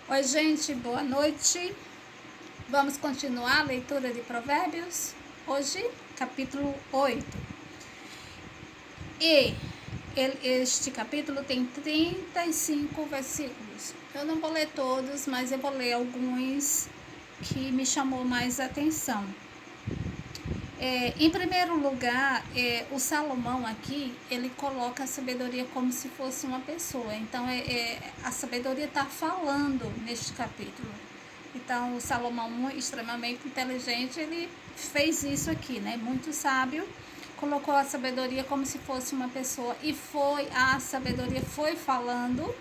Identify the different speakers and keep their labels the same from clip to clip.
Speaker 1: Oi, gente, boa noite. Vamos continuar a leitura de Provérbios. Hoje, capítulo 8. Este capítulo tem 35 versículos. Eu não vou ler todos, mas eu vou ler alguns que me chamou mais a atenção. Em primeiro lugar, o Salomão aqui, ele coloca a sabedoria como se fosse uma pessoa. Então, a sabedoria está falando neste capítulo. Então, o Salomão, extremamente inteligente, ele fez isso aqui, né? Muito sábio, colocou a sabedoria como se fosse uma pessoa e a sabedoria foi falando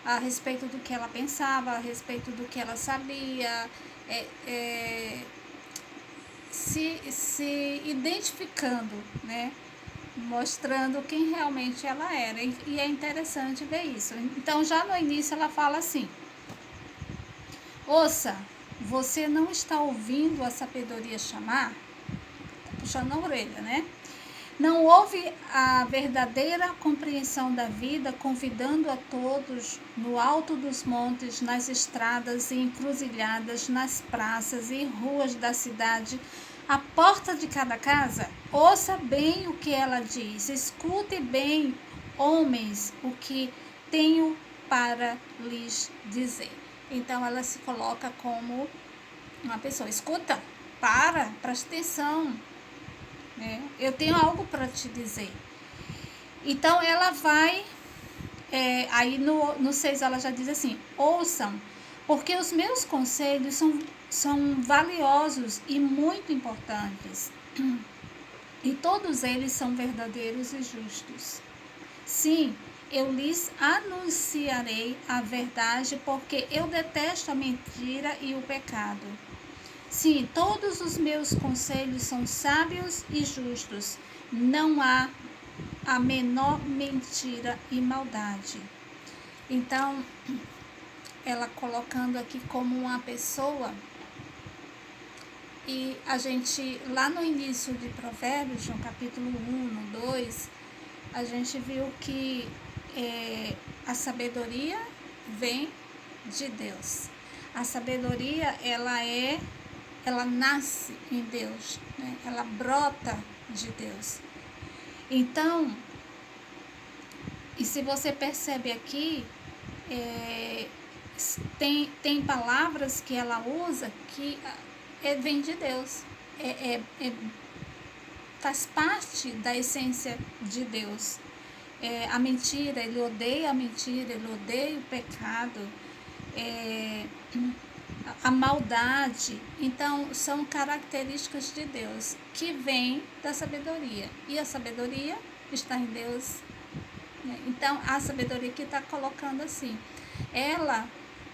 Speaker 1: a respeito do que ela pensava, a respeito do que ela sabia, se identificando, né? Mostrando quem realmente ela era. E é interessante ver isso. Então, já no início, ela fala assim: ouça, você não está ouvindo a sabedoria chamar? Tá puxando a orelha, né? Não houve a verdadeira compreensão da vida, convidando a todos no alto dos montes, nas estradas e encruzilhadas, nas praças e ruas da cidade, à porta de cada casa? Ouça bem o que ela diz, escute bem, homens, o que tenho para lhes dizer. Então ela se coloca como uma pessoa, escuta, presta atenção, né? Eu tenho algo para te dizer. Então ela vai, aí no 6 ela já diz assim: ouçam, porque os meus conselhos são valiosos e muito importantes, e todos eles são verdadeiros e justos. Sim, eu lhes anunciarei a verdade, porque eu detesto a mentira e o pecado. Sim, todos os meus conselhos são sábios e justos. Não há a menor mentira e maldade. Então, ela colocando aqui como uma pessoa, e a gente, lá no início de Provérbios, no capítulo 1, no 2, a gente viu que a sabedoria vem de Deus. A sabedoria, ela nasce em Deus, né? Ela brota de Deus. Então, e se você percebe aqui, tem palavras que ela usa que vem de Deus. Faz parte da essência de Deus. A mentira, ele odeia a mentira, ele odeia o pecado, a maldade. Então, são características de Deus que vêm da sabedoria. E a sabedoria está em Deus. Então, a sabedoria que está colocando assim,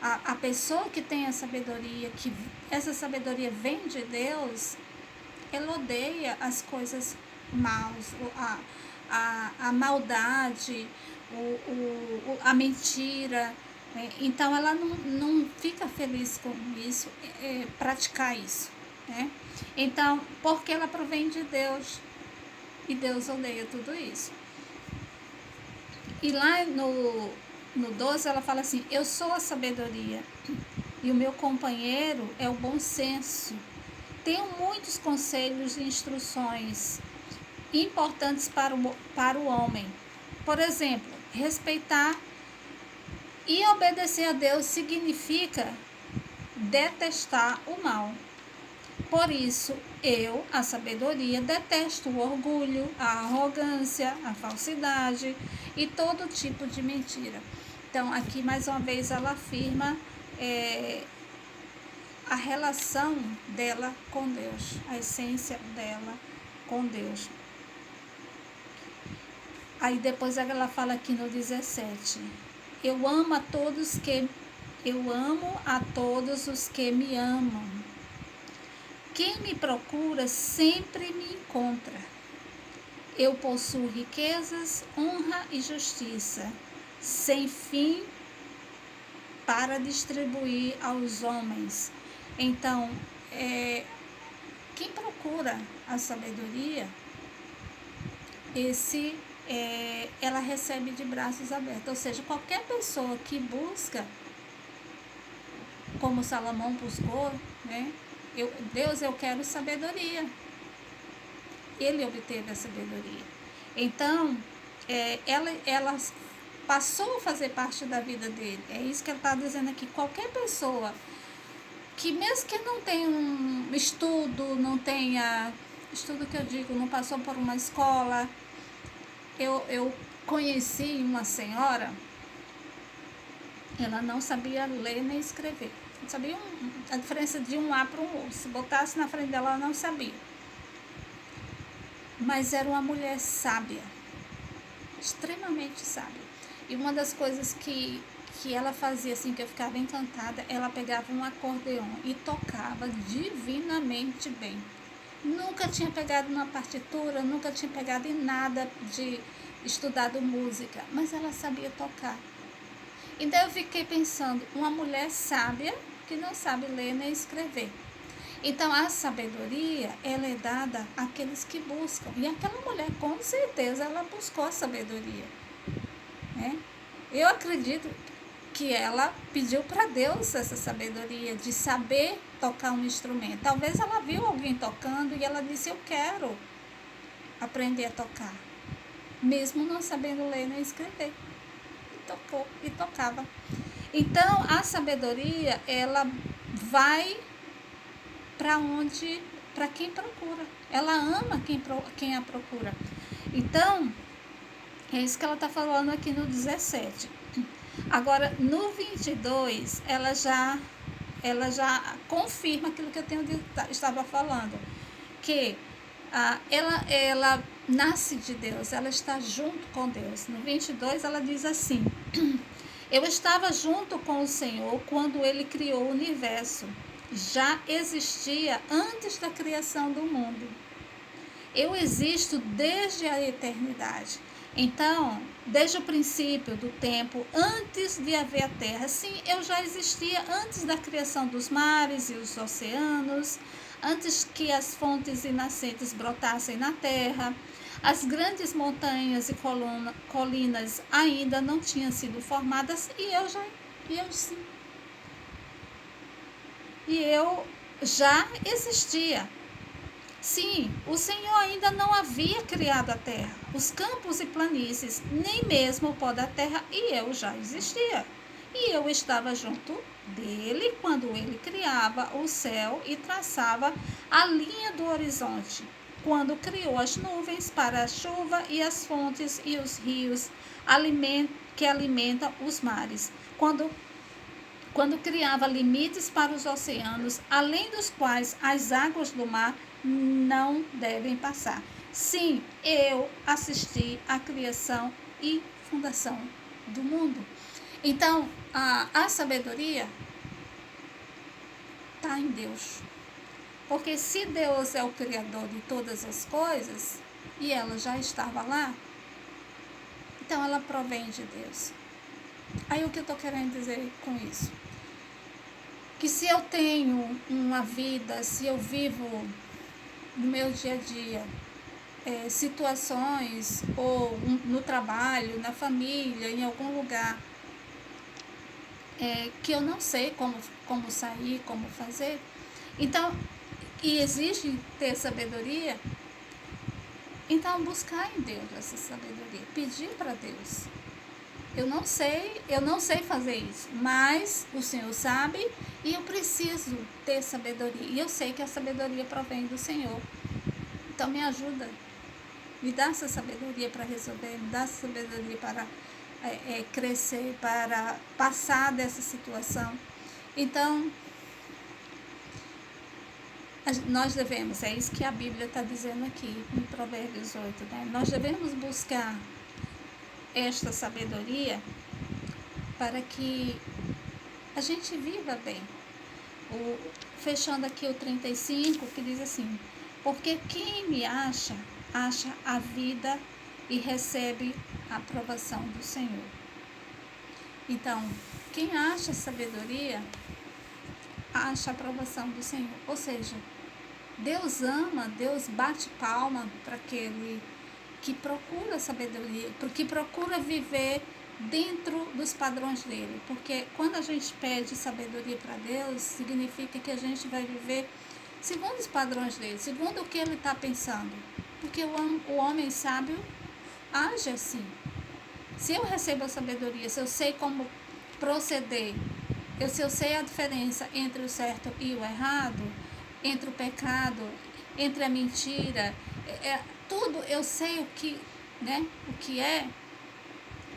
Speaker 1: a pessoa que tem a sabedoria, que essa sabedoria vem de Deus, ela odeia as coisas maus, a maldade, a mentira. Então, ela não fica feliz com isso, praticar isso. Né? Então, porque ela provém de Deus, e Deus odeia tudo isso. E lá no 12 ela fala assim: eu sou a sabedoria e o meu companheiro é o bom senso. Tenho muitos conselhos e instruções importantes para o homem. Por exemplo, respeitar e obedecer a Deus significa detestar o mal. Por isso, eu, a sabedoria, detesto o orgulho, a arrogância, a falsidade e todo tipo de mentira. Então, aqui mais uma vez ela afirma a relação dela com Deus, a essência dela com Deus. Aí depois ela fala aqui no 17: eu amo a todos os que me amam. Quem me procura sempre me encontra. Eu possuo riquezas, honra e justiça, sem fim para distribuir aos homens. Então, quem procura a sabedoria, ela recebe de braços abertos. Ou seja, qualquer pessoa que busca como Salomão buscou, né? Deus, eu quero sabedoria. Ele obteve a sabedoria. Então, ela passou a fazer parte da vida dele. É isso que ele está dizendo aqui. Qualquer pessoa que, mesmo que não tenha um estudo, não tenha... Estudo que eu digo, não passou por uma escola. Eu conheci uma senhora, ela não sabia ler nem escrever. Não sabia a diferença de um A para um O. Se botasse na frente dela, ela não sabia. Mas era uma mulher sábia, extremamente sábia. E uma das coisas que ela fazia, assim, que eu ficava encantada, ela pegava um acordeon e tocava divinamente bem. Nunca tinha pegado numa partitura, nunca tinha pegado em nada de estudado música, mas ela sabia tocar. Então eu fiquei pensando, uma mulher sábia que não sabe ler nem escrever. Então a sabedoria, ela é dada àqueles que buscam. E aquela mulher, com certeza, ela buscou a sabedoria, né? Eu acredito que ela pediu para Deus essa sabedoria de saber tocar um instrumento. Talvez ela viu alguém tocando e ela disse, eu quero aprender a tocar, mesmo não sabendo ler nem escrever. E tocava. Então a sabedoria, ela vai para quem procura. Ela ama quem a procura. Então, é isso que ela está falando aqui no 17. Agora, no 22, ela já confirma aquilo que eu estava falando, que ela nasce de Deus, ela está junto com Deus. No 22, ela diz assim, eu estava junto com o Senhor quando Ele criou o universo. Já existia antes da criação do mundo. Eu existo desde a eternidade. Então, desde o princípio do tempo, antes de haver a terra, sim, eu já existia antes da criação dos mares e os oceanos, antes que as fontes e nascentes brotassem na terra. As grandes montanhas e colinas ainda não tinham sido formadas e eu já existia. Sim, o Senhor ainda não havia criado a terra, os campos e planícies, nem mesmo o pó da terra, e eu já existia. E eu estava junto dele quando ele criava o céu e traçava a linha do horizonte, quando criou as nuvens para a chuva e as fontes e os rios que alimentam os mares, quando criava limites para os oceanos, além dos quais as águas do mar não devem passar. Sim, eu assisti à criação e fundação do mundo. Então, a sabedoria está em Deus. Porque se Deus é o Criador de todas as coisas, e ela já estava lá, então ela provém de Deus. Aí o que eu estou querendo dizer com isso? Que se eu tenho uma vida, se eu vivo no meu dia a dia, situações, ou no trabalho, na família, em algum lugar, que eu não sei como sair, como fazer, então, e exige ter sabedoria, então buscar em Deus essa sabedoria, pedir para Deus. Eu não sei fazer isso, mas o Senhor sabe e eu preciso ter sabedoria. E eu sei que a sabedoria provém do Senhor. Então me ajuda, me dá essa sabedoria para resolver, me dá essa sabedoria para crescer, para passar dessa situação. Então, nós devemos, é isso que a Bíblia está dizendo aqui, em Provérbios 8, né? Nós devemos buscar esta sabedoria para que a gente viva bem. Fechando aqui o 35, que diz assim, porque quem me acha a vida e recebe a aprovação do Senhor. Então, quem acha sabedoria, acha a aprovação do Senhor. Ou seja, Deus ama, Deus bate palma para aquele que procura sabedoria, porque procura viver dentro dos padrões dele, porque quando a gente pede sabedoria para Deus, significa que a gente vai viver segundo os padrões dele, segundo o que ele está pensando, porque o homem sábio age assim. Se eu recebo a sabedoria, se eu sei como proceder, se eu sei a diferença entre o certo e o errado, entre o pecado, entre a mentira, tudo eu sei o que é,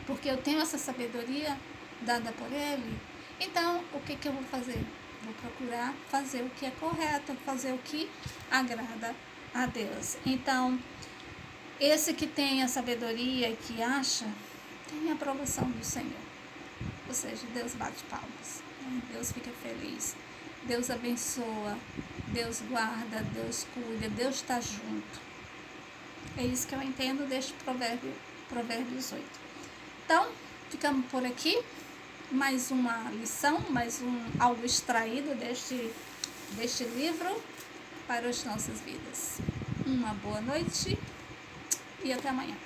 Speaker 1: porque eu tenho essa sabedoria dada por ele. Então, o que eu vou fazer? Vou procurar fazer o que é correto, fazer o que agrada a Deus. Então, esse que tem a sabedoria e que acha, tem a aprovação do Senhor. Ou seja, Deus bate palmas, né? Deus fica feliz, Deus abençoa, Deus guarda, Deus cuida, Deus está junto. É isso que eu entendo deste Provérbios 8. Então, ficamos por aqui. Mais uma lição, algo extraído deste livro para as nossas vidas. Uma boa noite e até amanhã.